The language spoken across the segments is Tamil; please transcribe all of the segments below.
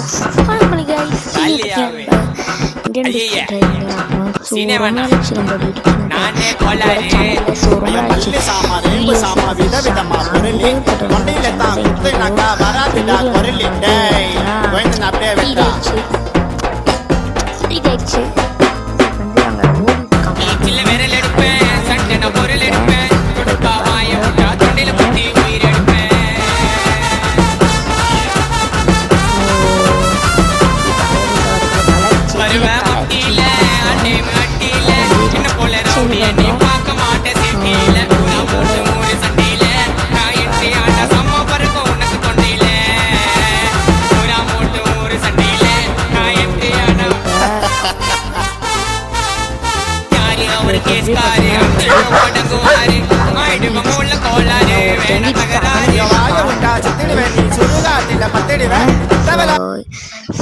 Halo guys, ini Indian biscuit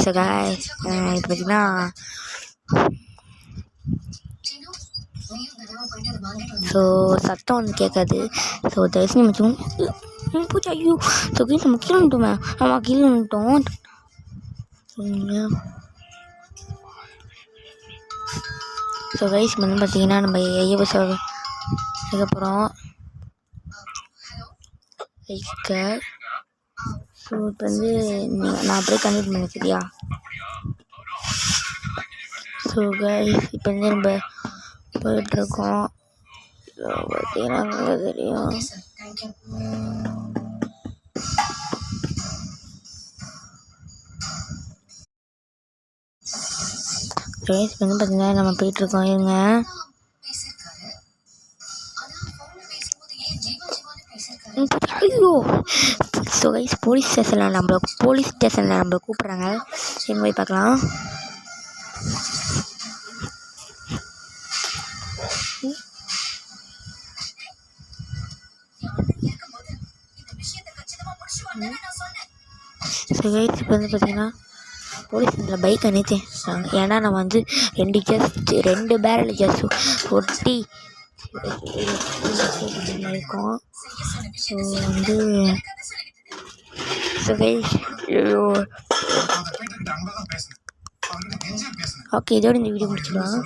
So guys, இப்போ பார்த்தீங்கன்னா ஸோ சத்தம் வந்து கேட்காது. ஸோ தயவுசெய்து நம்ம பூஜா ஐயோ ஸோ கீழே நம்ம கீழே வந்துட்டோமே. ஆமாம் கீழே வந்துட்டோம். ஸோ கைஸ் வந்து பார்த்தீங்கன்னா நம்ம ஐயப்ப அதுக்கப்புறம் ஸோ இப்போ வந்து நான் அப்படியே கன்வெர்ட் பண்ணேன் சரியா. ஸோ கைஸ் இப்போ வந்து நம்ம போயிட்டுருக்கோம். ஸோ பார்த்தீங்கன்னா தெரியும் கைஸ் வந்து பார்த்தீங்கன்னா நம்ம போயிட்டுருக்கோம். இருங்க ஐயோ ஸோ கைஸ் போலீஸ் ஸ்டேஷனில் நம்மளை கூப்பிட்றாங்க. எங்கே போய் பார்க்கலாம். ஸோ கைஸ் இப்போ வந்து பார்த்தீங்கன்னா போலீஸ் ஸ்டேஷனில் பைக்கை நிறுத்திட்டாங்க. ஏன்னா நம்ம வந்து 2 பேரல் ஜஸ்ட் ஒட்டி இருக்கோம். ஸோ வந்து ஓகே இதோட இந்த வீடியோ முடிச்சிடலாம்.